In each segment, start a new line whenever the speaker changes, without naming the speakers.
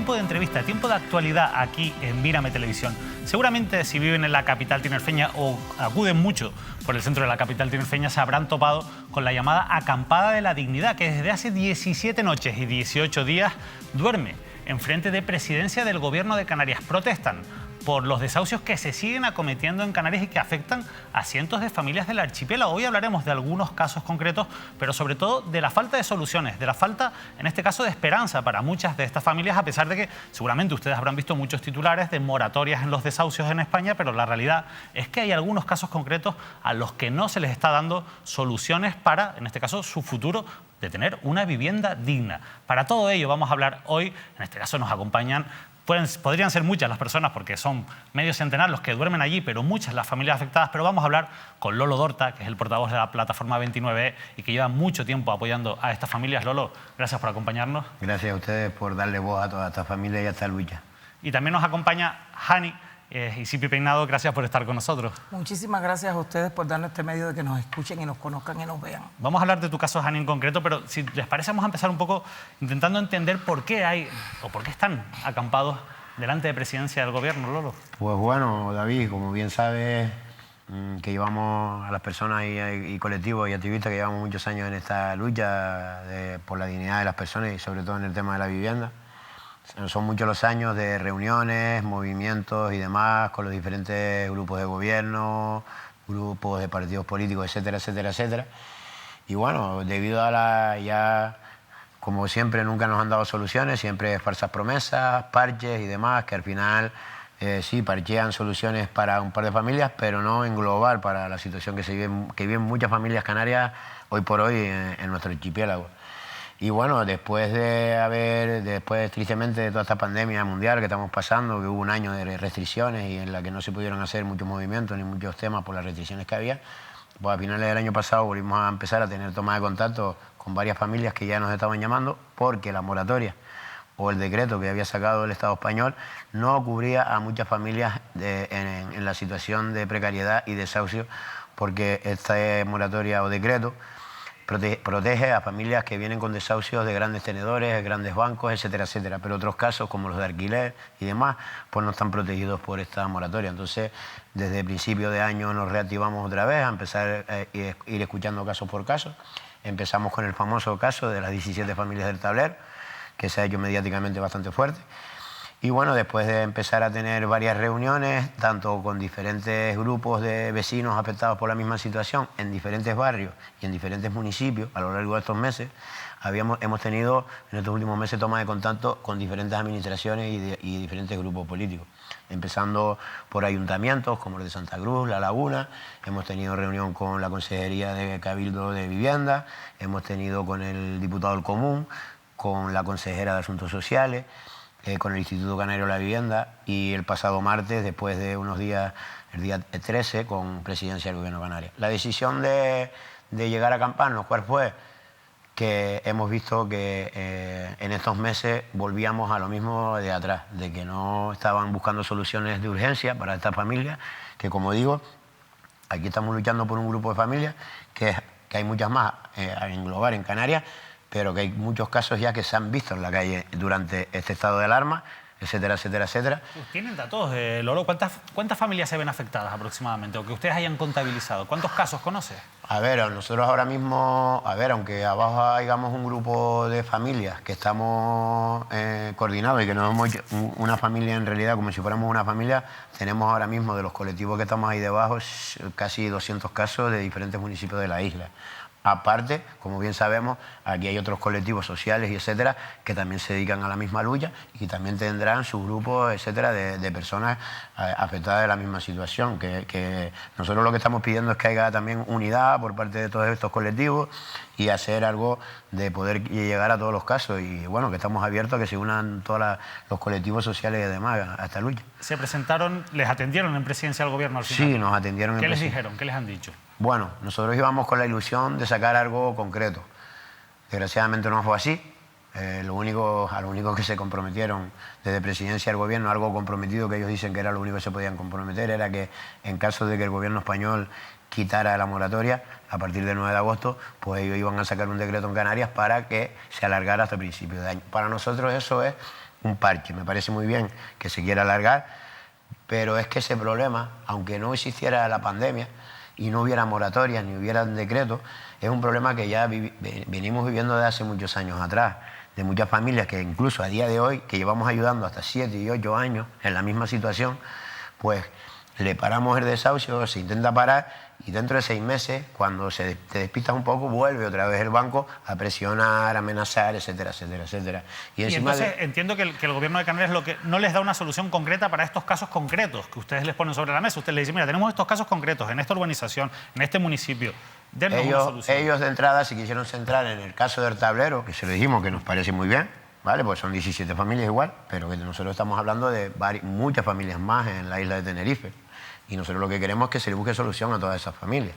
tiempo de entrevista, tiempo de actualidad aquí en Mírame Televisión. Seguramente si viven en la capital tinerfeña o acuden mucho por el centro de la capital tinerfeña se habrán topado con la llamada Acampada de la Dignidad, que desde hace 17 noches y 18 días duerme enfrente de Presidencia del Gobierno de Canarias. Protestan por los desahucios que se siguen acometiendo en Canarias y que afectan a cientos de familias del archipiélago. Hoy hablaremos de algunos casos concretos, pero sobre todo de la falta de soluciones, de la falta, en este caso, de esperanza para muchas de estas familias, a pesar de que seguramente ustedes habrán visto muchos titulares de moratorias en los desahucios en España, pero la realidad es que hay algunos casos concretos a los que no se les está dando soluciones para, en este caso, su futuro de tener una vivienda digna. Para todo ello vamos a hablar hoy, en este caso nos acompañan. Podrían ser muchas las personas porque son medio centenar los que duermen allí, pero muchas las familias afectadas. Pero vamos a hablar con Lolo Dorta, que es el portavoz de la plataforma 29E y que lleva mucho tiempo apoyando a estas familias. Lolo, gracias por acompañarnos.
Gracias a ustedes por darle voz a toda esta familia y a esta lucha.
Y también nos acompaña Hani y Sipi Peinado, gracias por estar con nosotros.
Muchísimas gracias a ustedes por darnos este medio de que nos escuchen y nos conozcan y nos vean.
Vamos a hablar de tu caso, Hani, en concreto, pero si les parece vamos a empezar un poco intentando entender por qué hay o por qué están acampados delante de Presidencia del Gobierno, Lolo.
Pues bueno, David, como bien sabes, que llevamos a las personas y colectivos y activistas que llevamos muchos años en esta lucha por la dignidad de las personas y sobre todo en el tema de la vivienda. Son muchos los años de reuniones, movimientos y demás con los diferentes grupos de gobierno, grupos de partidos políticos, etcétera, etcétera, etcétera. Y bueno, debido a ya, como siempre, nunca nos han dado soluciones, siempre falsas promesas, parches y demás, que al final sí parchean soluciones para un par de familias, pero no en global para la situación que viven muchas familias canarias hoy por hoy en nuestro archipiélago. Y bueno, después tristemente de toda esta pandemia mundial que estamos pasando, que hubo un año de restricciones y en la que no se pudieron hacer muchos movimientos ni muchos temas por las restricciones que había, pues a finales del año pasado volvimos a empezar a tener toma de contacto con varias familias que ya nos estaban llamando porque la moratoria o el decreto que había sacado el Estado español no cubría a muchas familias en la situación de precariedad y desahucio, porque esta moratoria o decreto protege a familias que vienen con desahucios de grandes tenedores, de grandes bancos, etcétera, etcétera. Pero otros casos, como los de alquiler y demás, pues no están protegidos por esta moratoria. Entonces, desde principio de año nos reactivamos otra vez a empezar a ir escuchando caso por caso. Empezamos con el famoso caso de las 17 familias del tablero, que se ha hecho mediáticamente bastante fuerte. Y bueno, después de empezar a tener varias reuniones, tanto con diferentes grupos de vecinos afectados por la misma situación, en diferentes barrios y en diferentes municipios a lo largo de estos meses, hemos tenido en estos últimos meses toma de contacto con diferentes administraciones y diferentes grupos políticos. Empezando por ayuntamientos como el de Santa Cruz, La Laguna, hemos tenido reunión con la Consejería de Cabildo de Vivienda, hemos tenido con el diputado del Común, con la consejera de Asuntos Sociales, con el Instituto Canario de la Vivienda y el pasado martes, después de unos días, el día 13, con Presidencia del Gobierno de Canarias. La decisión de llegar a acamparnos, ¿cuál fue? Que hemos visto que en estos meses volvíamos a lo mismo de atrás, de que no estaban buscando soluciones de urgencia para estas familias, que como digo, aquí estamos luchando por un grupo de familias, que hay muchas más a englobar en Canarias, pero que hay muchos casos ya que se han visto en la calle durante este estado de alarma, etcétera, etcétera, etcétera.
¿Tienen datos, Lolo? ¿Cuántas familias se ven afectadas aproximadamente o que ustedes hayan contabilizado? ¿Cuántos casos conoce?
A ver, nosotros ahora mismo, aunque abajo hayamos un grupo de familias que estamos coordinados y que nos hemos hecho una familia en realidad como si fuéramos una familia, tenemos ahora mismo de los colectivos que estamos ahí debajo casi 200 casos de diferentes municipios de la isla. Aparte, como bien sabemos, aquí hay otros colectivos sociales y etcétera que también se dedican a la misma lucha y también tendrán sus grupos, etcétera, de personas afectadas de la misma situación. Que nosotros lo que estamos pidiendo es que haya también unidad por parte de todos estos colectivos y hacer algo de poder llegar a todos los casos. Y bueno, que estamos abiertos a que se unan todos los colectivos sociales y demás a esta lucha.
¿Se presentaron, les atendieron en Presidencia del Gobierno al final?
Sí, nos atendieron en
¿Qué les
Presidencia.
dijeron? ¿Qué les han dicho?
Bueno, nosotros íbamos con la ilusión de sacar algo concreto. Desgraciadamente no fue así. A lo único que se comprometieron desde Presidencia del Gobierno, algo comprometido que ellos dicen que era lo único que se podían comprometer, era que en caso de que el Gobierno español quitara la moratoria, a partir del 9 de agosto, pues ellos iban a sacar un decreto en Canarias para que se alargara hasta principios de año. Para nosotros eso es un parche. Me parece muy bien que se quiera alargar, pero es que ese problema, aunque no existiera la pandemia y no hubiera moratorias ni hubiera decretos, es un problema que ya venimos viviendo desde hace muchos años atrás, de muchas familias que incluso a día de hoy, que llevamos ayudando hasta 7 y 8 años en la misma situación, pues le paramos el desahucio, se intenta parar y dentro de 6 meses, cuando te despistas un poco, vuelve otra vez el banco a presionar, a amenazar, etcétera, etcétera, etcétera.
Y entonces entiendo que el Gobierno de Canarias lo que no les da una solución concreta para estos casos concretos que ustedes les ponen sobre la mesa. Usted les dice, mira, tenemos estos casos concretos en esta urbanización, en este municipio. Denos una solución.
Ellos de entrada se quisieron centrar en el caso del tablero, que se lo dijimos que nos parece muy bien, ¿vale? Pues son 17 familias igual, pero que nosotros estamos hablando de muchas familias más en la isla de Tenerife. Y nosotros lo que queremos es que se le busque solución a todas esas familias.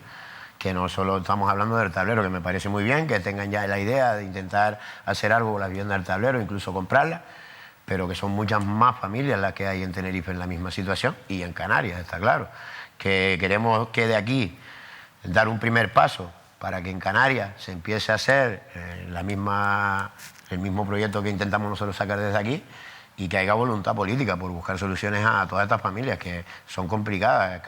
Que no solo estamos hablando del tablero, que me parece muy bien, que tengan ya la idea de intentar hacer algo con la vivienda del tablero, incluso comprarla, pero que son muchas más familias las que hay en Tenerife en la misma situación y en Canarias, está claro. Que queremos que de aquí dar un primer paso para que en Canarias se empiece a hacer el mismo proyecto que intentamos nosotros sacar desde aquí y que haya voluntad política por buscar soluciones a todas estas familias que son complicadas.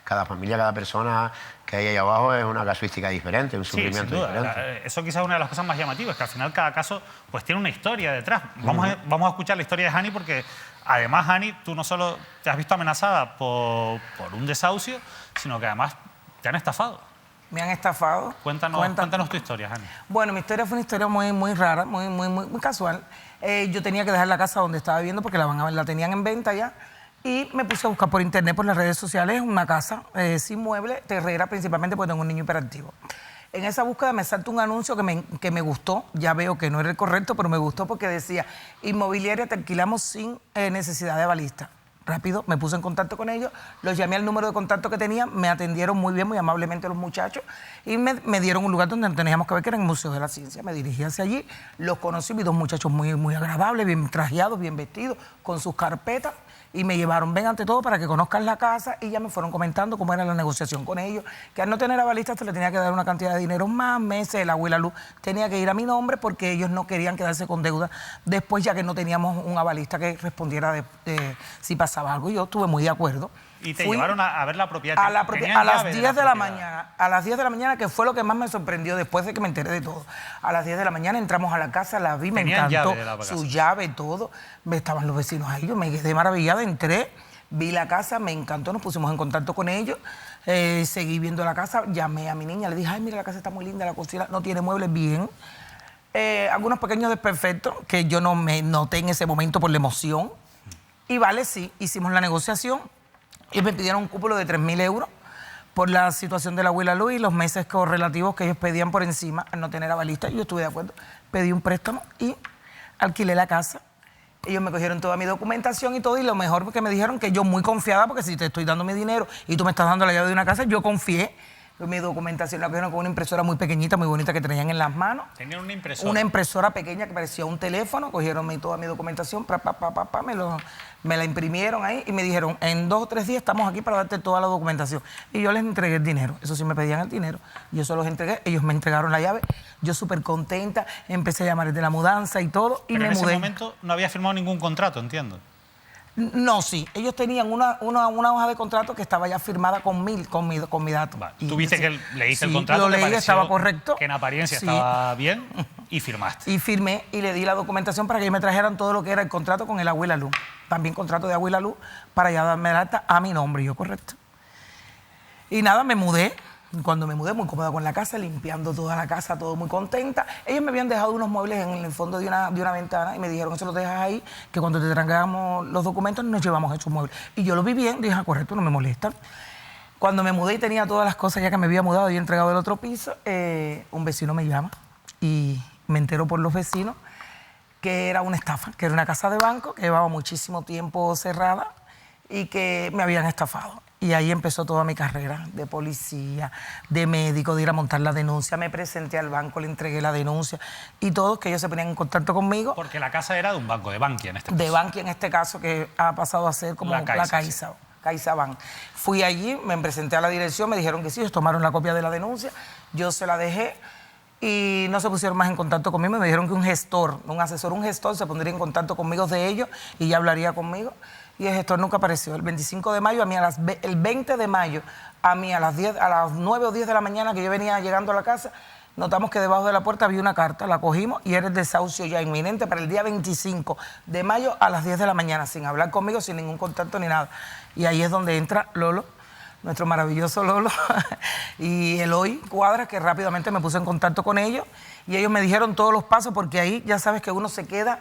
Cada familia, cada persona que hay ahí abajo es una casuística diferente, un sufrimiento diferente.
Eso quizás es una de las cosas más llamativas, que al final cada caso pues tiene una historia detrás. Vamos a escuchar la historia de Hani porque además, Hani, tú no solo te has visto amenazada por un desahucio, sino que además te han estafado.
Me han estafado.
Cuéntanos tu historia, Hani.
Bueno, mi historia fue una historia muy rara, muy casual. Yo tenía que dejar la casa donde estaba viviendo porque la tenían en venta ya. Y me puse a buscar por internet, por las redes sociales, una casa sin mueble, terrera, principalmente porque tengo un niño hiperactivo. En esa búsqueda me saltó un anuncio que me gustó. Ya veo que no era el correcto, pero me gustó porque decía: inmobiliaria, te alquilamos sin necesidad de avalista. Rápido, me puse en contacto con ellos, los llamé al número de contacto que tenía, me atendieron muy bien, muy amablemente los muchachos y me dieron un lugar donde teníamos que ver, que era en el Museo de la Ciencia. Me dirigí hacia allí, los conocí, vi 2 muchachos muy agradables, bien trajeados, bien vestidos, con sus carpetas, y me llevaron, ven ante todo para que conozcan la casa, y ya me fueron comentando cómo era la negociación con ellos, que al no tener avalista se le tenía que dar una cantidad de dinero más, meses, el agua y la luz tenía que ir a mi nombre porque ellos no querían quedarse con deuda después, ya que no teníamos un avalista que respondiera si pasaba algo. Y yo estuve muy de acuerdo.
Y te llevaron a ver la propiedad.
A las 10 de la mañana. A las 10 de la mañana, que fue lo que más me sorprendió después de que me enteré de todo. A las 10 de la mañana entramos a la casa, la vi, me encantó. Su llave, todo. Estaban los vecinos ahí, yo me quedé maravillada, entré, vi la casa, me encantó, nos pusimos en contacto con ellos, seguí viendo la casa, llamé a mi niña, le dije: ay, mira, la casa está muy linda, la cocina no tiene muebles, bien. Algunos pequeños desperfectos que yo no me noté en ese momento por la emoción. Y vale, sí, hicimos la negociación. Ellos me pidieron un cúpulo de 3.000 euros por la situación de la agua y la luz y los meses correlativos que ellos pedían por encima al no tener avalista. Yo estuve de acuerdo, pedí un préstamo y alquilé la casa. Ellos me cogieron toda mi documentación y todo, y lo mejor que me dijeron, que yo muy confiada, porque si te estoy dando mi dinero y tú me estás dando la llave de una casa, yo confié. Mi documentación la cogieron con una impresora muy pequeñita, muy bonita, que tenían en las manos.
¿Tenían una impresora?
Una impresora pequeña que parecía un teléfono. Cogieron toda mi documentación, me la imprimieron ahí y me dijeron: en 2 o 3 días estamos aquí para darte toda la documentación. Y yo les entregué el dinero. Eso sí, me pedían el dinero. Yo se los entregué, ellos me entregaron la llave. Yo súper contenta, empecé a llamar de la mudanza y todo, y
pero
me
en
mudé.
ese momento no había firmado ningún contrato, entiendo.
No, sí. Ellos tenían una hoja de contrato que estaba ya firmada con mi dato.
Vale. Tú viste que leíste el
sí,
contrato,
lo leí, estaba correcto.
Que en apariencia
sí.
estaba bien y firmaste.
Y firmé y le di la documentación para que ellos me trajeran todo lo que era el contrato con el agua y la luz. También contrato de agua y la luz, para ya darme el alta a mi nombre, yo correcto. Y nada, me mudé. Cuando me mudé, muy cómoda con la casa, limpiando toda la casa, todo muy contenta. Ellos me habían dejado unos muebles en el fondo de una ventana y me dijeron: eso lo dejas ahí, que cuando te traigamos los documentos nos llevamos esos muebles. Y yo lo vi bien, dije: correcto, no me molestan. Cuando me mudé y tenía todas las cosas ya que me había mudado, había entregado el otro piso, un vecino me llama y me entero por los vecinos que era una estafa, que era una casa de banco que llevaba muchísimo tiempo cerrada y que me habían estafado. Y ahí empezó toda mi carrera de policía, de médico, de ir a montar la denuncia. Me presenté al banco, le entregué la denuncia y todos, que ellos se ponían en contacto conmigo.
Porque la casa era de un banco, de Bankia en este caso.
De Bankia en este caso, que ha pasado a ser como la Caixa. CaixaBank. Fui allí, me presenté a la dirección, me dijeron que sí, ellos tomaron la copia de la denuncia, yo se la dejé y no se pusieron más en contacto conmigo. Me dijeron que un gestor, un asesor, un gestor se pondría en contacto conmigo de ellos y ya hablaría conmigo. Y el gestor nunca apareció. El 25 de mayo, el 20 de mayo, a las 9 o 10 de la mañana que yo venía llegando a la casa, notamos que debajo de la puerta había una carta, la cogimos y era el desahucio ya inminente para el día 25 de mayo a las 10 de la mañana, sin hablar conmigo, sin ningún contacto ni nada. Y ahí es donde entra Lolo, nuestro maravilloso Lolo, y Eloy Cuadra, que rápidamente me puse en contacto con ellos y ellos me dijeron todos los pasos, porque ahí ya sabes que uno se queda,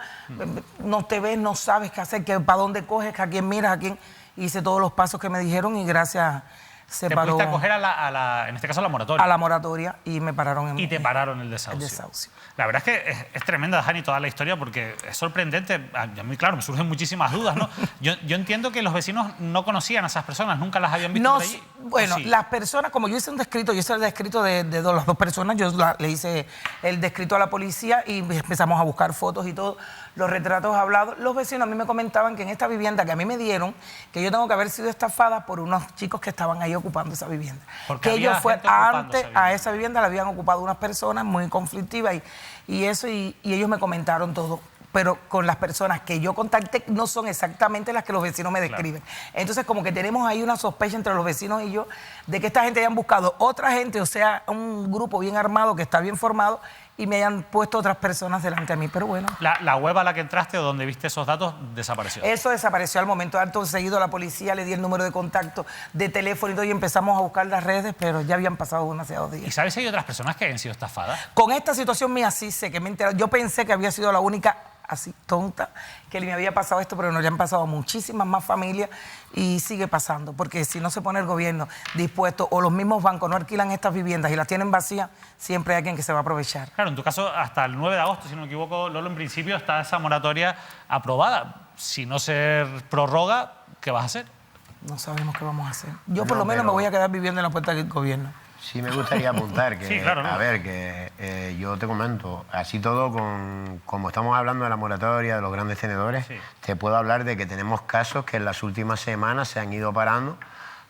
no te ves, no sabes qué hacer, para dónde coges, a quién miras, a quién. Hice todos los pasos que me dijeron y gracias se paró.
Te pudiste acoger en este caso, a la moratoria.
A la moratoria y me pararon
Y te pararon el desahucio. La verdad es que es tremenda, Jani, toda la historia, porque es sorprendente. A mí, claro, me surgen muchísimas dudas, ¿no? Yo entiendo que los vecinos no conocían a esas personas, nunca las habían visto por allí.
Bueno,
sí.
Las personas, como yo hice un descrito, yo hice el descrito de las dos personas, yo le hice el descrito a la policía y empezamos a buscar fotos y todo, los retratos hablados. Los vecinos a mí me comentaban que en esta vivienda que a mí me dieron, que yo tengo que haber sido estafada por unos chicos que estaban ahí ocupando esa vivienda.
Porque
que ellos antes
a
esa vivienda la habían ocupado unas personas muy conflictivas y ellos me comentaron todo. Pero con las personas que yo contacté no son exactamente las que los vecinos me describen. Claro. Entonces, como que tenemos ahí una sospecha entre los vecinos y yo de que esta gente hayan buscado otra gente, o sea, un grupo bien armado que está bien formado, y me hayan puesto otras personas delante de mí, pero bueno.
La web a la que entraste o donde viste esos datos desapareció.
Eso desapareció al momento. Acto seguido a la policía le di el número de contacto, de teléfono y todo, y empezamos a buscar las redes, pero ya habían pasado demasiados días.
¿Y sabes si hay otras personas que hayan sido estafadas?
Con esta situación mía sí sé que me he enterado. Yo pensé que había sido la única así tonta que me había pasado esto, pero no, le han pasado a muchísimas más familias y sigue pasando, porque si no se pone el gobierno dispuesto o los mismos bancos no alquilan estas viviendas y las tienen vacías, siempre hay alguien que se va a aprovechar.
Claro, en tu caso, hasta el 9 de agosto, si no me equivoco, Lolo, en principio está esa moratoria aprobada. Si no se prorroga, ¿qué vas a hacer?
No sabemos qué vamos a hacer. Yo por lo menos me voy a quedar viviendo en la puerta del gobierno.
Sí, me gustaría apuntar que,
sí, claro, ¿no?
A ver, que yo te comento, así todo, como estamos hablando de la moratoria, de los grandes tenedores, sí, te puedo hablar de que tenemos casos que en las últimas semanas se han ido parando,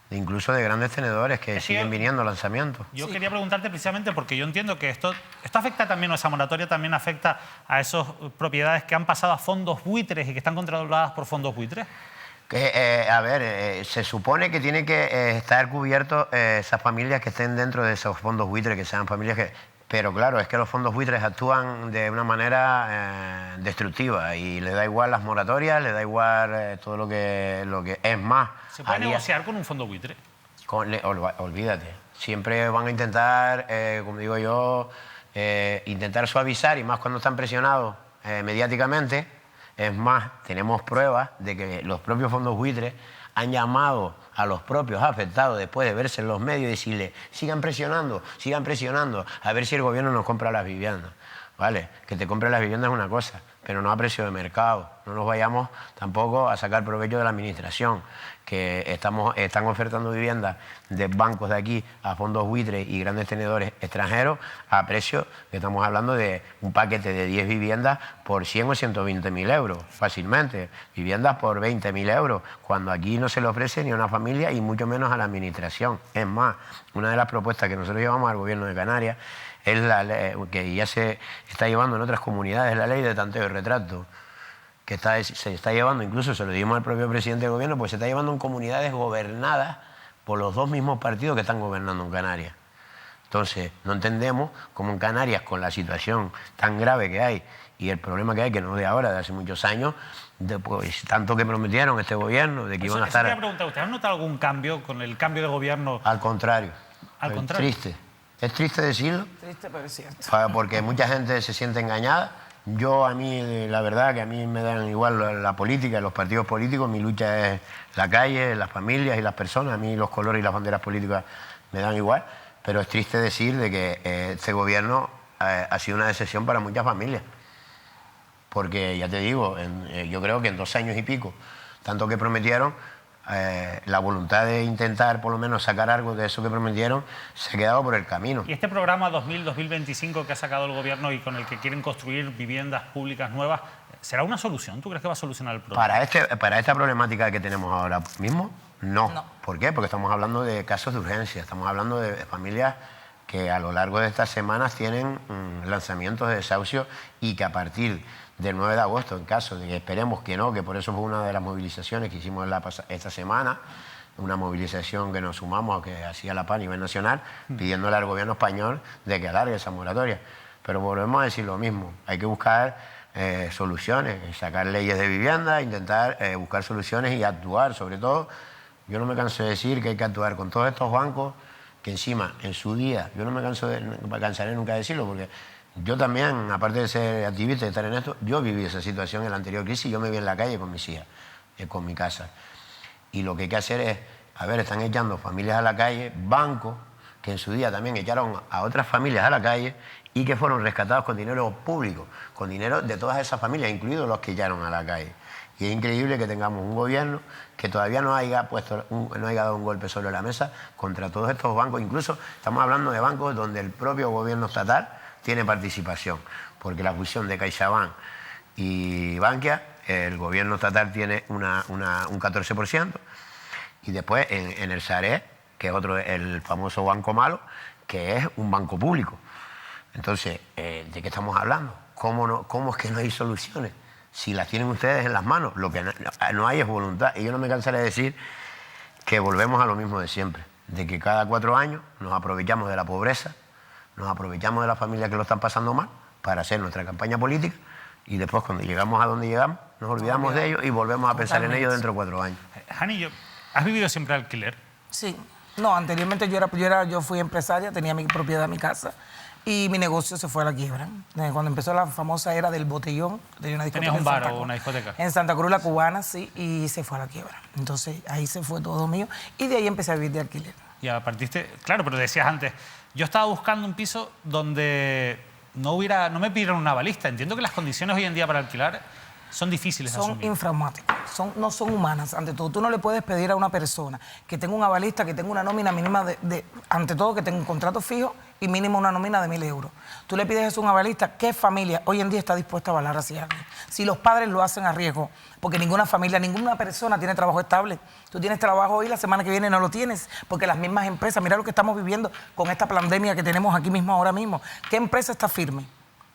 incluso de grandes tenedores que siguen viniendo lanzamientos.
Yo quería preguntarte precisamente porque yo entiendo que esto afecta también, o esa moratoria también afecta a esas propiedades que han pasado a fondos buitres y que están controladas por fondos buitres.
Se supone que tiene que estar cubierto esas familias que estén dentro de esos fondos buitres, que sean familias que... Pero claro, es que los fondos buitres actúan de una manera destructiva y le da igual las moratorias, le da igual todo lo que es más.
¿Se puede negociar con un fondo buitre?
Olvídate. Siempre van a intentar, como digo yo, intentar suavizar, y más cuando están presionados mediáticamente. Es más, tenemos pruebas de que los propios fondos buitres han llamado a los propios afectados después de verse en los medios y decirle sigan presionando, a ver si el gobierno nos compra las viviendas. ¿Vale? Que te compre las viviendas es una cosa, pero no a precio de mercado. No nos vayamos tampoco a sacar provecho de la administración, que están ofertando viviendas de bancos de aquí a fondos buitres y grandes tenedores extranjeros a precio que estamos hablando de un paquete de 10 viviendas por 100 o 120.000 euros, fácilmente. Viviendas por 20.000 euros, cuando aquí no se le ofrece ni a una familia y mucho menos a la administración. Es más, una de las propuestas que nosotros llevamos al gobierno de Canarias es la ley, que ya se está llevando en otras comunidades, la ley de tanteo y retracto, que se está llevando, incluso se lo dimos al propio presidente del gobierno, pues se está llevando en comunidades gobernadas por los dos mismos partidos que están gobernando en Canarias. Entonces, no entendemos cómo en Canarias, con la situación tan grave que hay y el problema que hay, que no es de ahora, de hace muchos años, pues, tanto que prometieron este gobierno de que iban a estar...
¿Usted ha notado algún cambio con el cambio de gobierno?
Al contrario.
Al contrario.
Triste. Es triste decirlo.
Triste, pero es cierto.
Porque mucha gente se siente engañada. A mí, la verdad, que a mí me dan igual la política, los partidos políticos. Mi lucha es la calle, las familias y las personas. A mí los colores y las banderas políticas me dan igual. Pero es triste decir de que este gobierno ha sido una decepción para muchas familias. Porque, ya te digo, yo creo que en 2 años y pico, tanto que prometieron, la voluntad de intentar por lo menos sacar algo de eso que prometieron se ha quedado por el camino.
¿Y este programa 2000-2025 que ha sacado el gobierno y con el que quieren construir viviendas públicas nuevas, será una solución? ¿Tú crees que va a solucionar el problema?
Para esta problemática que tenemos ahora mismo, no. ¿Por qué? Porque estamos hablando de casos de urgencia, estamos hablando de familias que a lo largo de estas semanas tienen lanzamientos de desahucio y que a partir del 9 de agosto, en caso de que esperemos que no, que por eso fue una de las movilizaciones que hicimos esta semana, una movilización que nos sumamos a que hacía la PA a nivel nacional, pidiéndole al gobierno español de que alargue esa moratoria. Pero volvemos a decir lo mismo, hay que buscar soluciones, sacar leyes de vivienda, intentar buscar soluciones y actuar. Sobre todo, yo no me canso de decir que hay que actuar con todos estos bancos que encima, en su día, yo no me cansaré nunca de decirlo, porque yo también, aparte de ser activista y estar en esto, yo viví esa situación en la anterior crisis, yo me vi en la calle con mis hijas, con mi casa. Y lo que hay que hacer es, están echando familias a la calle, bancos que en su día también echaron a otras familias a la calle y que fueron rescatados con dinero público, con dinero de todas esas familias, incluidos los que echaron a la calle. Y es increíble que tengamos un gobierno que todavía no haya dado un golpe sobre la mesa contra todos estos bancos. Incluso estamos hablando de bancos donde el propio gobierno estatal tiene participación, porque la fusión de CaixaBank y Bankia, el gobierno estatal tiene un 14%, y después en el Sareb, que es el famoso banco malo, que es un banco público. Entonces, ¿de qué estamos hablando? ¿Cómo es que no hay soluciones? Si las tienen ustedes en las manos, lo que no hay es voluntad. Y yo no me cansaré de decir que volvemos a lo mismo de siempre, de que cada 4 años nos aprovechamos de la pobreza, nos aprovechamos de las familias que lo están pasando mal para hacer nuestra campaña política y después cuando llegamos a donde llegamos nos olvidamos de ellos y volvemos a pensar en ellos dentro de 4 años.
Hani, ¿has vivido siempre alquiler?
Sí. No, anteriormente yo fui empresaria, tenía mi propiedad, mi casa, y mi negocio se fue a la quiebra. Cuando empezó la famosa era del botellón, tenía una discoteca.
¿Tenías un bar o una discoteca?
En Santa Cruz, la Cubana, sí, y se fue a la quiebra. Entonces ahí se fue todo mío y de ahí empecé a vivir de alquiler.
Ya partiste, claro, pero decías antes, yo estaba buscando un piso donde no me pidieran una balista. Entiendo que las condiciones hoy en día para alquilar son difíciles de asumir.
Son infrahumáticas, no son humanas. Ante todo, tú no le puedes pedir a una persona que tenga un avalista, que tenga una nómina mínima ante todo, que tenga un contrato fijo y mínimo una nómina de 1.000 euros. Tú le pides eso a un avalista, ¿qué familia hoy en día está dispuesta a avalar hacia alguien? Si los padres lo hacen a riesgo, porque ninguna familia, ninguna persona tiene trabajo estable. Tú tienes trabajo hoy, la semana que viene no lo tienes, porque las mismas empresas, mira lo que estamos viviendo con esta pandemia que tenemos aquí mismo ahora mismo. ¿Qué empresa está firme?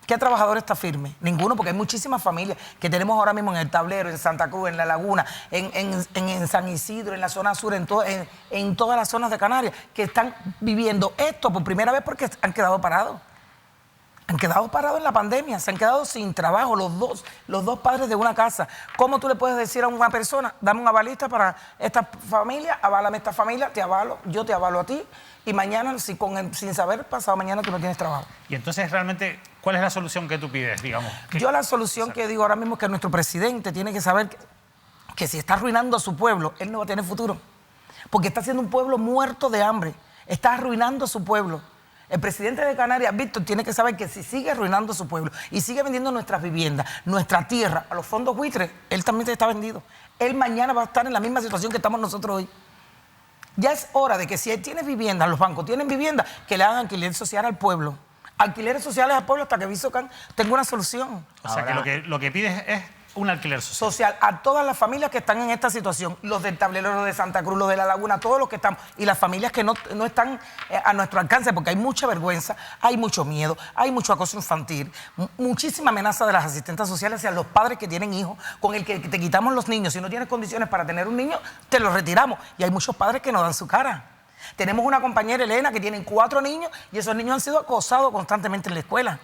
¿Qué trabajador está firme? Ninguno, porque hay muchísimas familias que tenemos ahora mismo en el Tablero, en Santa Cruz, en La Laguna, en San Isidro, en la zona sur, en todas las zonas de Canarias, que están viviendo esto por primera vez porque han quedado parados. Han quedado parados en la pandemia, se han quedado sin trabajo los dos padres de una casa. ¿Cómo tú le puedes decir a una persona, dame un avalista para esta familia, aválame esta familia, te avalo, yo te avalo a ti, y mañana, sin saber, pasado mañana tú no tienes trabajo?
Y entonces, realmente, ¿cuál es la solución que tú pides, digamos?
Yo la solución que digo ahora mismo es que nuestro presidente tiene que saber que si está arruinando a su pueblo, él no va a tener futuro. Porque está haciendo un pueblo muerto de hambre, está arruinando a su pueblo. El presidente de Canarias, Víctor, tiene que saber que si sigue arruinando a su pueblo y sigue vendiendo nuestras viviendas, nuestra tierra, a los fondos buitres, él también está vendido. Él mañana va a estar en la misma situación que estamos nosotros hoy. Ya es hora de que si él tiene vivienda, los bancos tienen vivienda, que le hagan alquiler social al pueblo. Alquileres sociales al pueblo hasta que Visocan tenga una solución.
O sea, que lo que pides es un alquiler
social a todas las familias que están en esta situación, los del Tablero, los de Santa Cruz, los de La Laguna, todos los que están, y las familias que no están a nuestro alcance, porque hay mucha vergüenza, hay mucho miedo, hay mucho acoso infantil, muchísima amenaza de las asistentes sociales hacia los padres que tienen hijos, con el que te quitamos los niños. Si no tienes condiciones para tener un niño, te los retiramos. Y hay muchos padres que no dan su cara. Tenemos una compañera, Elena, que tiene 4 niños y esos niños han sido acosados constantemente en la escuela.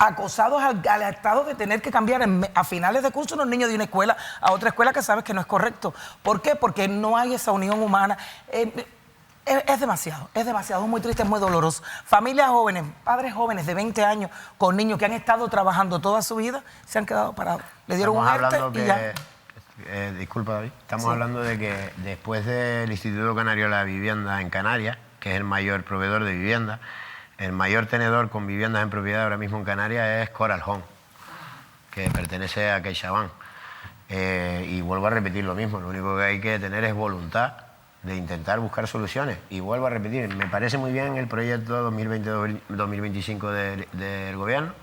Acosados al estado de tener que cambiar a finales de curso los niños de una escuela a otra escuela, que sabes que no es correcto. ¿Por qué? Porque no hay esa unión humana. Es demasiado, es muy triste, es muy doloroso. Familias jóvenes, padres jóvenes de 20 años con niños que han estado trabajando toda su vida, se han quedado parados. Le dieron un ERTE y ya.
Disculpa, David. Estamos hablando de que después del Instituto Canario de la Vivienda en Canarias, que es el mayor proveedor de vivienda, el mayor tenedor con viviendas en propiedad ahora mismo en Canarias es Coral Home, que pertenece a CaixaBank. Y vuelvo a repetir lo mismo, lo único que hay que tener es voluntad de intentar buscar soluciones. Y vuelvo a repetir, me parece muy bien el proyecto 2020-2025 del gobierno,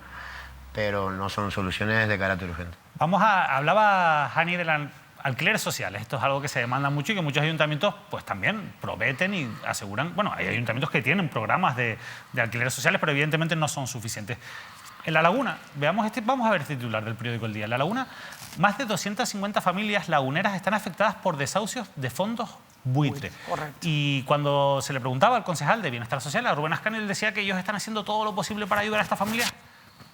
pero no son soluciones de carácter urgente.
Hablaba Hani de la Alquileres sociales, esto es algo que se demanda mucho y que muchos ayuntamientos pues también prometen y aseguran. Bueno, hay ayuntamientos que tienen programas de alquileres sociales, pero evidentemente no son suficientes. En La Laguna, vamos a ver este titular del periódico El Día. En La Laguna, más de 250 familias laguneras están afectadas por desahucios de fondos buitre.
Correcto.
Y cuando se le preguntaba al concejal de Bienestar Social, a Rubén Ascanio, él decía que ellos están haciendo todo lo posible para ayudar a estas familias,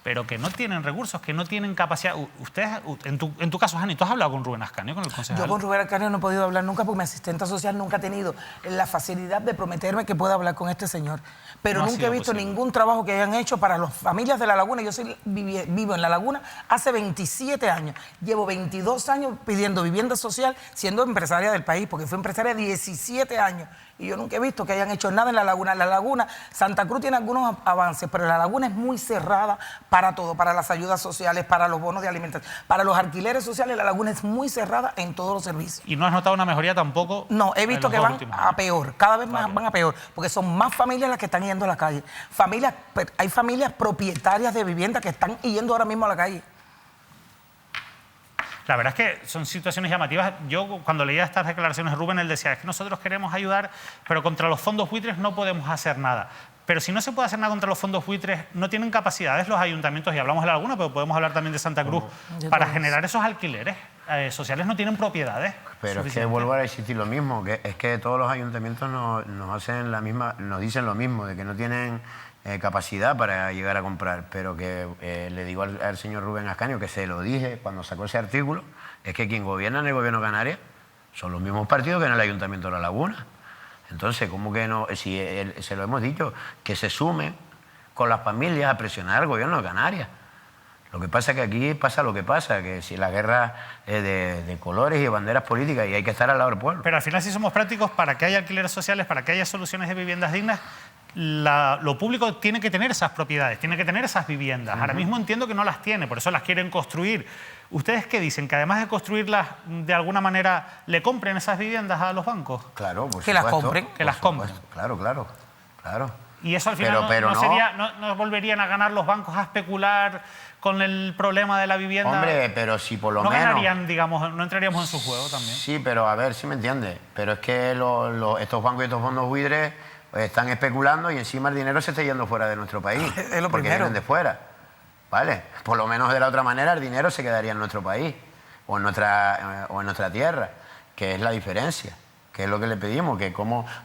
pero que no tienen recursos, que no tienen capacidad. Ustedes, en tu caso, Jani, ¿tú has hablado con Rubén Ascanio, con el concejal?
Yo con Rubén Ascanio no he podido hablar nunca porque mi asistente social nunca ha tenido la facilidad de prometerme que pueda hablar con este señor. Pero
No ha
nunca he
sido
visto
posible.
ningún trabajo que hayan hecho para las familias de La Laguna. Yo vivo en La Laguna hace 27 años. Llevo 22 años pidiendo vivienda social, siendo empresaria del país, porque fui empresaria 17 años. Y yo nunca he visto que hayan hecho nada en La Laguna. La Laguna, Santa Cruz tiene algunos avances, pero La Laguna es muy cerrada para todo, para las ayudas sociales, para los bonos de alimentación, para los alquileres sociales. La Laguna es muy cerrada en todos los servicios.
¿Y no has notado una mejoría tampoco?
No, he visto
en
que
los dos
van
últimos
a
años?
peor, cada vez más van a peor, porque son más familias las que están yendo a la calle. Hay familias propietarias de vivienda que están yendo ahora mismo a la calle.
La verdad es que son situaciones llamativas. Yo, cuando leía estas declaraciones de Rubén, él decía, es que nosotros queremos ayudar, pero contra los fondos buitres no podemos hacer nada. Pero si no se puede hacer nada contra los fondos buitres, no tienen capacidades los ayuntamientos, y hablamos de La Laguna, pero podemos hablar también de Santa Cruz, para generar esos alquileres sociales. No tienen propiedades.
Pero es que vuelvo a insistir lo mismo, que es que todos los ayuntamientos nos dicen lo mismo, de que no tienen capacidad para llegar a comprar, pero que le digo al señor Rubén Ascanio, que se lo dije cuando sacó ese artículo, es que quien gobierna en el gobierno de Canarias son los mismos partidos que en el Ayuntamiento de La Laguna. Entonces, ¿cómo que no? Si se lo hemos dicho, que se sumen con las familias a presionar al gobierno de Canarias. Lo que pasa es que aquí pasa lo que pasa, que si la guerra es de colores y de banderas políticas y hay que estar al lado del pueblo.
Pero al final, si somos prácticos, para que haya alquileres sociales, para que haya soluciones de viviendas dignas, lo público tiene que tener esas propiedades, tiene que tener esas viviendas. Ahora mismo entiendo que no las tiene, por eso las quieren construir. ¿Ustedes qué dicen? ¿Que además de construirlas, de alguna manera, le compren esas viviendas a los bancos?
Claro, por
Que las
supuesto,
compren.
Que las compren.
Claro.
Y eso al final
Pero
no volverían a ganar los bancos a especular con el problema de la vivienda.
Hombre, pero si por lo
no
menos...
ganarían, digamos, no entraríamos en su juego también.
Sí, pero a ver si me entiendes. Pero es que estos bancos y estos fondos buitres están especulando y encima el dinero se está yendo fuera de nuestro país.
Es lo
porque
primero.
vienen de fuera. ¿Vale? Por lo menos de la otra manera el dinero se quedaría en nuestro país o en nuestra tierra, que es la diferencia, que es lo que le pedimos, que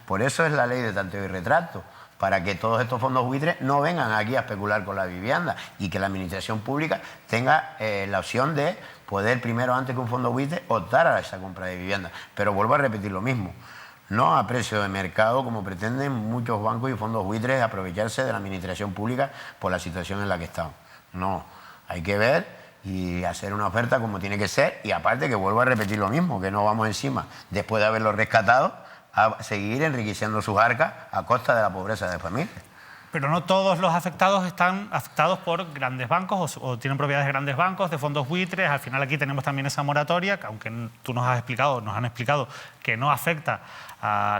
por eso es la ley de tanteo y retracto, para que todos estos fondos buitres no vengan aquí a especular con la vivienda y que la administración pública tenga la opción de poder primero, antes que un fondo buitre, optar a esa compra de vivienda. Pero vuelvo a repetir lo mismo, no a precio de mercado como pretenden muchos bancos y fondos buitres aprovecharse de la administración pública por la situación en la que estamos. No, hay que ver y hacer una oferta como tiene que ser, y aparte que vuelvo a repetir lo mismo, que no vamos encima, después de haberlo rescatado, a seguir enriqueciendo sus arcas a costa de la pobreza de familias.
Pero no todos los afectados están afectados por grandes bancos o tienen propiedades de grandes bancos, de fondos buitres. Al final aquí tenemos también esa moratoria, que aunque tú nos han explicado que no afecta,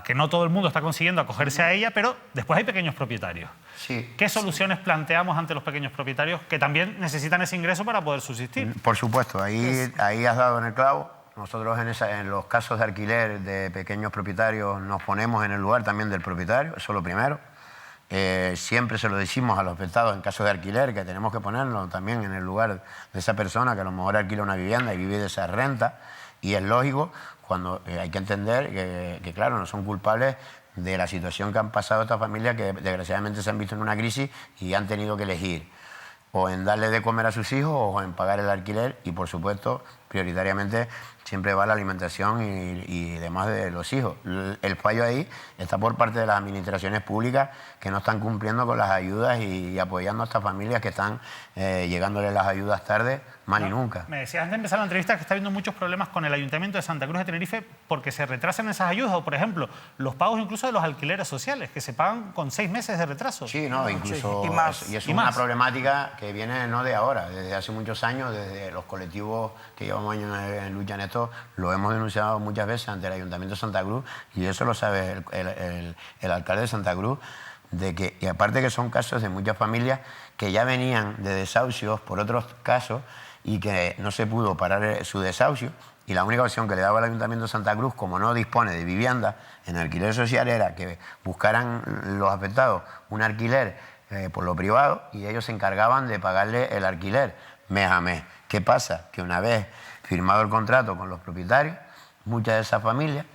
que no todo el mundo está consiguiendo acogerse a ella, pero después hay pequeños propietarios.
Sí.
¿Qué soluciones planteamos ante los pequeños propietarios que también necesitan ese ingreso para poder subsistir?
Por supuesto, ahí has dado en el clavo. Nosotros en los casos de alquiler de pequeños propietarios nos ponemos en el lugar también del propietario, eso es lo primero. Siempre se lo decimos a los afectados en casos de alquiler, que tenemos que ponernos también en el lugar de esa persona que a lo mejor alquila una vivienda y vive de esa renta, y es lógico, cuando hay que entender que claro, no son culpables de la situación que han pasado estas familias, que desgraciadamente se han visto en una crisis y han tenido que elegir o en darle de comer a sus hijos o en pagar el alquiler, y por supuesto prioritariamente siempre va la alimentación y demás de los hijos. El fallo ahí está por parte de las administraciones públicas, que no están cumpliendo con las ayudas y apoyando a estas familias que están llegándoles las ayudas tarde, mal y nunca.
Me decías antes de empezar la entrevista que está habiendo muchos problemas con el Ayuntamiento de Santa Cruz de Tenerife porque se retrasan esas ayudas, o por ejemplo, los pagos incluso de los alquileres sociales, que se pagan con 6 meses de retraso.
Sí, no, incluso...
Sí, y más.
Y es
Y
una
más.
problemática que viene no de ahora, desde hace muchos años, desde los colectivos que llevamos años en lucha en esto, lo hemos denunciado muchas veces ante el Ayuntamiento de Santa Cruz, y eso lo sabe el alcalde de Santa Cruz, de que, y aparte que son casos de muchas familias que ya venían de desahucios por otros casos y que no se pudo parar su desahucio, Y la única opción que le daba el Ayuntamiento de Santa Cruz, como no dispone de vivienda en alquiler social, era que buscaran los afectados un alquiler por lo privado y ellos se encargaban de pagarle el alquiler mes a mes. ¿Qué pasa? Que una vez firmado el contrato con los propietarios, muchas de esas familias,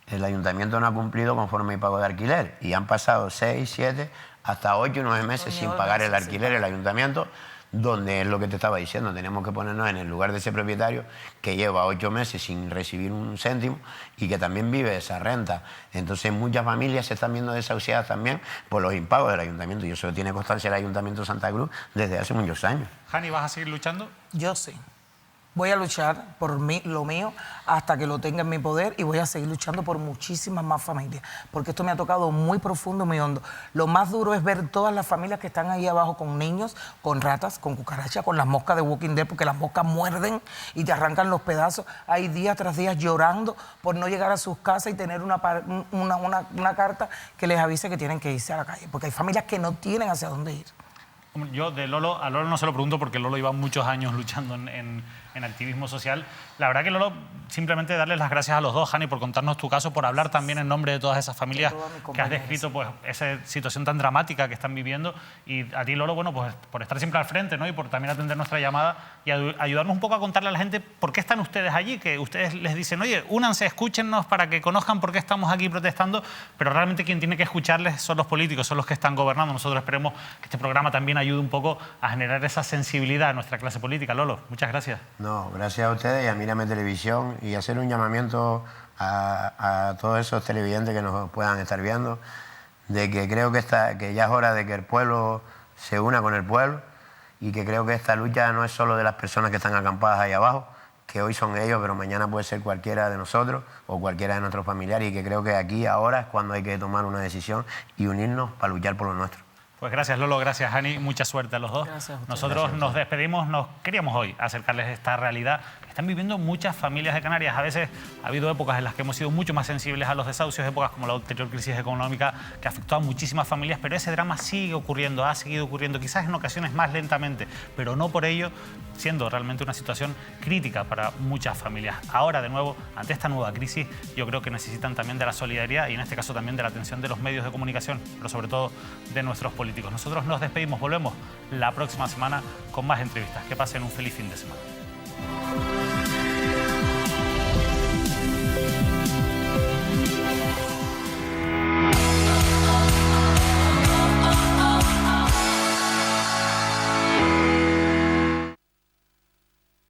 el Ayuntamiento no ha cumplido conforme el pago de alquiler y han pasado 6, 7, hasta 8 y 9 meses sin pagar el alquiler el Ayuntamiento, donde es lo que te estaba diciendo, tenemos que ponernos en el lugar de ese propietario que lleva 8 meses sin recibir un céntimo y que también vive de esa renta. Entonces muchas familias se están viendo desahuciadas también por los impagos del Ayuntamiento y eso tiene constancia el Ayuntamiento de Santa Cruz desde hace muchos años.
Jani, ¿vas a seguir luchando?
Yo sí. Voy a luchar por mí, lo mío, hasta que lo tenga en mi poder y voy a seguir luchando por muchísimas más familias, porque esto me ha tocado muy profundo, muy hondo. Lo más duro es ver todas las familias que están ahí abajo con niños, con ratas, con cucarachas, con las moscas de Walking Dead, porque las moscas muerden y te arrancan los pedazos. Hay días tras días llorando por no llegar a sus casas y tener una carta que les avise que tienen que irse a la calle, porque hay familias que no tienen hacia dónde ir.
Yo a Lolo no se lo pregunto porque Lolo lleva muchos años luchando en activismo social. La verdad que Lolo, simplemente darles las gracias a los dos, Jani, por contarnos tu caso, por hablar también en nombre de todas esas familias que has descrito, pues esa situación tan dramática que están viviendo. Y a ti, Lolo, bueno, pues por estar siempre al frente, ¿no? Y por también atender nuestra llamada y ayudarnos un poco a contarle a la gente por qué están ustedes allí, que ustedes les dicen, oye, únanse, escúchennos para que conozcan por qué estamos aquí protestando, pero realmente quien tiene que escucharles son los políticos, son los que están gobernando. Nosotros esperemos que este programa también ayude un poco a generar esa sensibilidad a nuestra clase política. Lolo, muchas gracias.
No, gracias a ustedes y a Mírame Televisión y hacer un llamamiento a todos esos televidentes que nos puedan estar viendo, de que creo que ya es hora de que el pueblo se una con el pueblo y que creo que esta lucha no es solo de las personas que están acampadas ahí abajo, que hoy son ellos, pero mañana puede ser cualquiera de nosotros o cualquiera de nuestros familiares y que creo que aquí ahora es cuando hay que tomar una decisión y unirnos para luchar por lo nuestro.
Pues gracias Lolo, gracias Jani, mucha suerte a los dos.
Gracias a ustedes.
Nosotros nos despedimos, queríamos hoy acercarles esta realidad que están viviendo muchas familias de Canarias. A veces ha habido épocas en las que hemos sido mucho más sensibles a los desahucios, épocas como la anterior crisis económica que afectó a muchísimas familias, pero ese drama sigue ocurriendo, ha seguido ocurriendo, quizás en ocasiones más lentamente, pero no por ello siendo realmente una situación crítica para muchas familias. Ahora, de nuevo, ante esta nueva crisis, yo creo que necesitan también de la solidaridad y en este caso también de la atención de los medios de comunicación, pero sobre todo de nuestros políticos. Nosotros nos despedimos, volvemos la próxima semana con más entrevistas. Que pasen un feliz fin de semana.